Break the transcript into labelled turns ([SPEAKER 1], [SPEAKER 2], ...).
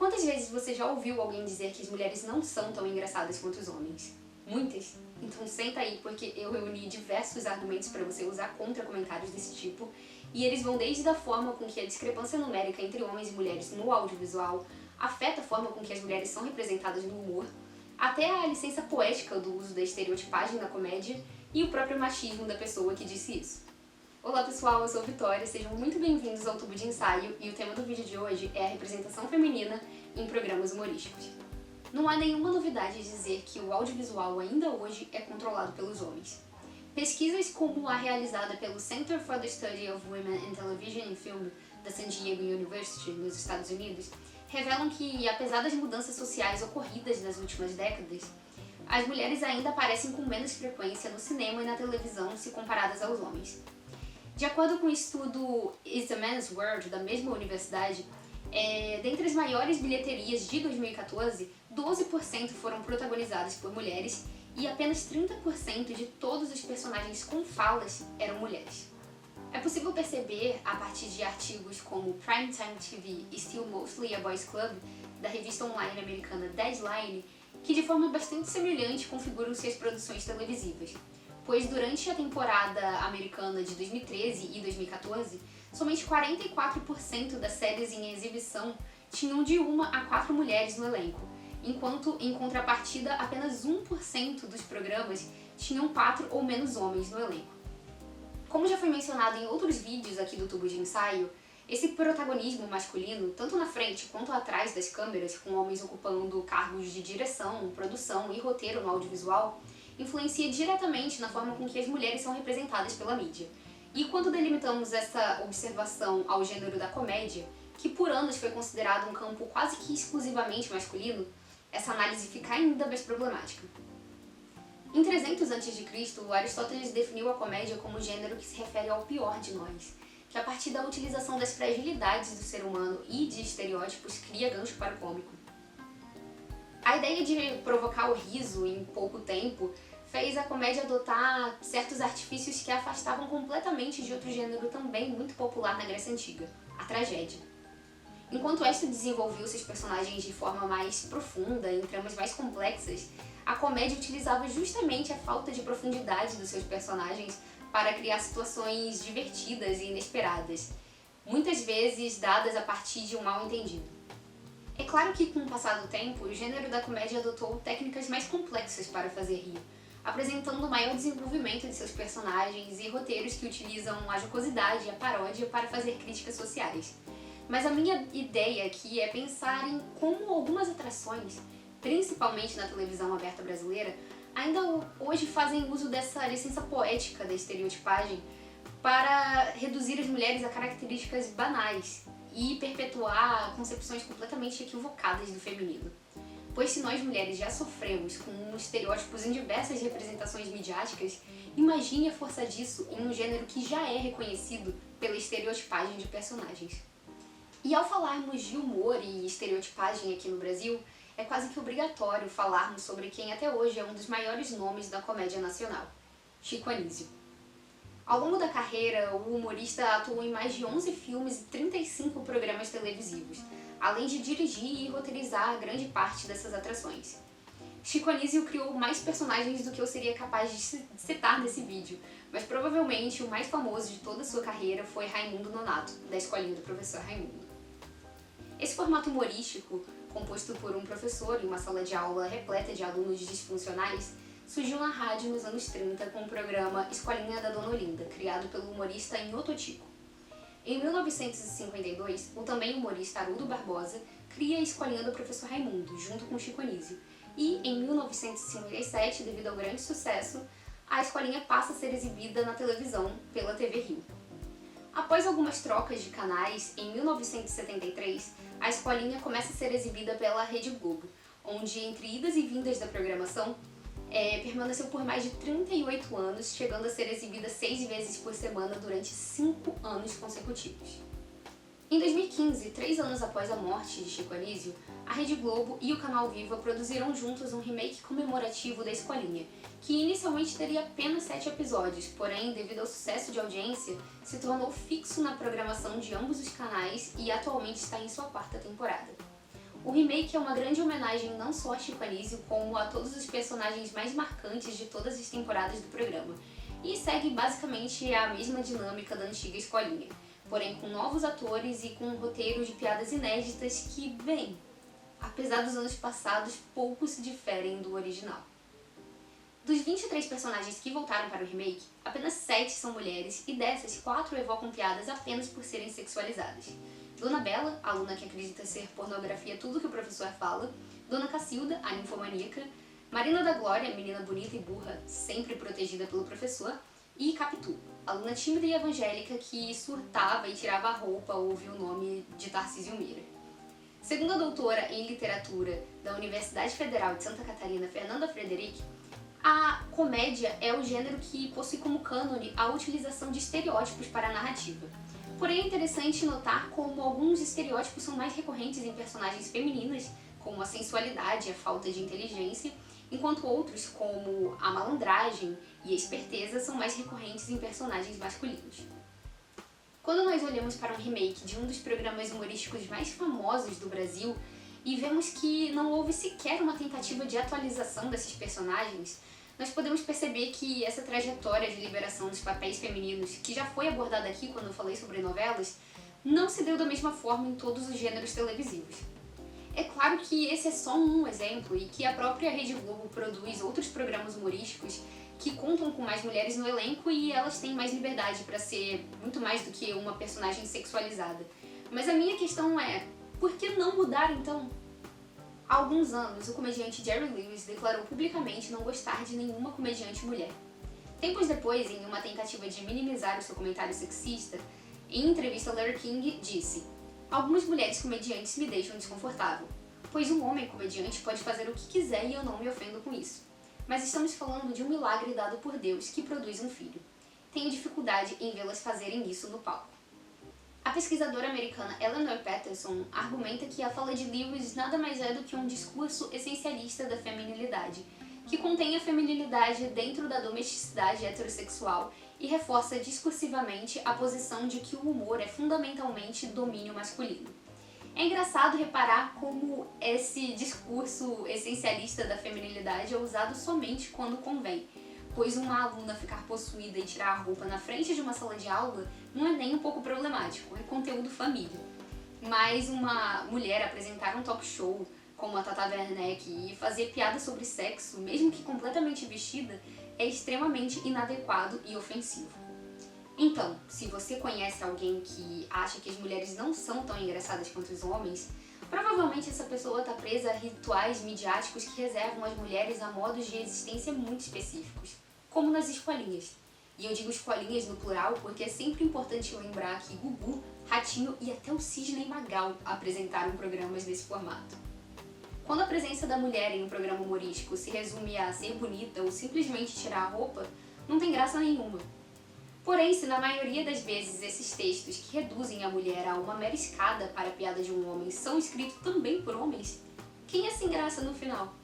[SPEAKER 1] Quantas vezes você já ouviu alguém dizer que as mulheres não são tão engraçadas quanto os homens? Muitas? Então senta aí, porque eu reuni diversos argumentos para você usar contra comentários desse tipo, e eles vão desde a forma com que a discrepância numérica entre homens e mulheres no audiovisual afeta a forma com que as mulheres são representadas no humor, até a licença poética do uso da estereotipagem na comédia e o próprio machismo da pessoa que disse isso. Olá pessoal, eu sou a Vitória, sejam muito bem-vindos ao Tubo de Ensaio e o tema do vídeo de hoje é a representação feminina em programas humorísticos. Não há nenhuma novidade dizer que o audiovisual ainda hoje é controlado pelos homens. Pesquisas como a realizada pelo Center for the Study of Women in Television and Film da San Diego University, nos Estados Unidos, revelam que, apesar das mudanças sociais ocorridas nas últimas décadas, as mulheres ainda aparecem com menos frequência no cinema e na televisão se comparadas aos homens. De acordo com o estudo It's a Man's World, da mesma universidade, dentre as maiores bilheterias de 2014, 12% foram protagonizadas por mulheres e apenas 30% de todos os personagens com falas eram mulheres. É possível perceber, a partir de artigos como Primetime TV e Still Mostly a Boys Club, da revista online americana Deadline, que de forma bastante semelhante configuram-se as produções televisivas, pois durante a temporada americana de 2013 e 2014, somente 44% das séries em exibição tinham de 1 a 4 mulheres no elenco, enquanto, em contrapartida, apenas 1% dos programas tinham 4 ou menos homens no elenco. Como já foi mencionado em outros vídeos aqui do Tubo de Ensaio, esse protagonismo masculino, tanto na frente quanto atrás das câmeras, com homens ocupando cargos de direção, produção e roteiro no audiovisual, influencia diretamente na forma com que as mulheres são representadas pela mídia. E quando delimitamos essa observação ao gênero da comédia, que por anos foi considerado um campo quase que exclusivamente masculino, essa análise fica ainda mais problemática. Em 300 a.C., Aristóteles definiu a comédia como um gênero que se refere ao pior de nós, que a partir da utilização das fragilidades do ser humano e de estereótipos cria gancho para o cômico. A ideia de provocar o riso em pouco tempo fez a comédia adotar certos artifícios que a afastavam completamente de outro gênero também muito popular na Grécia Antiga, a tragédia. Enquanto esta desenvolveu seus personagens de forma mais profunda, em tramas mais complexas, a comédia utilizava justamente a falta de profundidade dos seus personagens para criar situações divertidas e inesperadas, muitas vezes dadas a partir de um mal-entendido. É claro que, com o passar do tempo, o gênero da comédia adotou técnicas mais complexas para fazer rir, apresentando maior desenvolvimento de seus personagens e roteiros que utilizam a jocosidade e a paródia para fazer críticas sociais. Mas a minha ideia aqui é pensar em como algumas atrações, principalmente na televisão aberta brasileira, ainda hoje fazem uso dessa licença poética da estereotipagem para reduzir as mulheres a características banais e perpetuar concepções completamente equivocadas do feminino. Pois se nós mulheres já sofremos com estereótipos em diversas representações midiáticas, imagine a força disso em um gênero que já é reconhecido pela estereotipagem de personagens. E ao falarmos de humor e estereotipagem aqui no Brasil, é quase que obrigatório falarmos sobre quem até hoje é um dos maiores nomes da comédia nacional, Chico Anísio. Ao longo da carreira, o humorista atuou em mais de 11 filmes e 35 programas televisivos, além de dirigir e roteirizar grande parte dessas atrações. Chico Anísio criou mais personagens do que eu seria capaz de citar nesse vídeo, mas provavelmente o mais famoso de toda a sua carreira foi Raimundo Nonato, da Escolinha do Professor Raimundo. Esse formato humorístico, composto por um professor em uma sala de aula repleta de alunos disfuncionais, surgiu na rádio nos anos 30 com o programa Escolinha da Dona Olinda, criado pelo humorista Nhoto Tico. Em 1952, o também humorista Haroldo Barbosa cria a Escolinha do Professor Raimundo, junto com Chico Anísio, e em 1957, devido ao grande sucesso, a Escolinha passa a ser exibida na televisão pela TV Rio. Após algumas trocas de canais, em 1973, a Escolinha começa a ser exibida pela Rede Globo, onde, entre idas e vindas da programação, permaneceu por mais de 38 anos, chegando a ser exibida 6 vezes por semana durante 5 anos consecutivos. Em 2015, 3 anos após a morte de Chico Anísio, a Rede Globo e o Canal Viva produziram juntos um remake comemorativo da Escolinha, que inicialmente teria apenas 7 episódios, porém, devido ao sucesso de audiência, se tornou fixo na programação de ambos os canais e atualmente está em sua 4ª temporada. O remake é uma grande homenagem não só a Chico Anísio, como a todos os personagens mais marcantes de todas as temporadas do programa, e segue basicamente a mesma dinâmica da antiga escolinha, porém com novos atores e com um roteiro de piadas inéditas que, bem, apesar dos anos passados, pouco se diferem do original. Dos 23 personagens que voltaram para o remake, apenas 7 são mulheres e dessas, 4 evocam piadas apenas por serem sexualizadas. Dona Bela, a aluna que acredita ser pornografia tudo que o professor fala, Dona Cacilda, a ninfomaníaca, Marina da Glória, menina bonita e burra, sempre protegida pelo professor, e Capitu, aluna tímida e evangélica que surtava e tirava a roupa ao ouvir o nome de Tarcísio Meira. Segundo a doutora em literatura da Universidade Federal de Santa Catarina, Fernanda Frederic, a comédia é o gênero que possui como cânone a utilização de estereótipos para a narrativa. Porém, é interessante notar como alguns estereótipos são mais recorrentes em personagens femininas, como a sensualidade e a falta de inteligência, enquanto outros, como a malandragem e a esperteza, são mais recorrentes em personagens masculinos. Quando nós olhamos para um remake de um dos programas humorísticos mais famosos do Brasil e vemos que não houve sequer uma tentativa de atualização desses personagens, nós podemos perceber que essa trajetória de liberação dos papéis femininos, que já foi abordada aqui quando eu falei sobre novelas, não se deu da mesma forma em todos os gêneros televisivos. É claro que esse é só um exemplo e que a própria Rede Globo produz outros programas humorísticos que contam com mais mulheres no elenco e elas têm mais liberdade para ser muito mais do que uma personagem sexualizada. Mas a minha questão é, por que não mudar então? Há alguns anos, o comediante Jerry Lewis declarou publicamente não gostar de nenhuma comediante mulher. Tempos depois, em uma tentativa de minimizar o seu comentário sexista, em entrevista Larry King disse: "Algumas mulheres comediantes me deixam desconfortável, pois um homem comediante pode fazer o que quiser e eu não me ofendo com isso. Mas estamos falando de um milagre dado por Deus que produz um filho. Tenho dificuldade em vê-las fazerem isso no palco." A pesquisadora americana Eleanor Patterson argumenta que a fala de Lewis nada mais é do que um discurso essencialista da feminilidade, que contém a feminilidade dentro da domesticidade heterossexual e reforça discursivamente a posição de que o humor é fundamentalmente domínio masculino. É engraçado reparar como esse discurso essencialista da feminilidade é usado somente quando convém, pois uma aluna ficar possuída e tirar a roupa na frente de uma sala de aula não é nem um pouco problemático, é conteúdo família. Mas uma mulher apresentar um talk show como a Tata Werneck e fazer piada sobre sexo, mesmo que completamente vestida, é extremamente inadequado e ofensivo. Então, se você conhece alguém que acha que as mulheres não são tão engraçadas quanto os homens, provavelmente essa pessoa está presa a rituais midiáticos que reservam as mulheres a modos de existência muito específicos, como nas escolinhas. E eu digo escolinhas no plural porque é sempre importante lembrar que Gugu, Ratinho e até o Sidney Magal apresentaram programas desse formato. Quando a presença da mulher em um programa humorístico se resume a ser bonita ou simplesmente tirar a roupa, não tem graça nenhuma. Porém, se na maioria das vezes esses textos que reduzem a mulher a uma mera escada para a piada de um homem são escritos também por homens, quem é sem graça no final?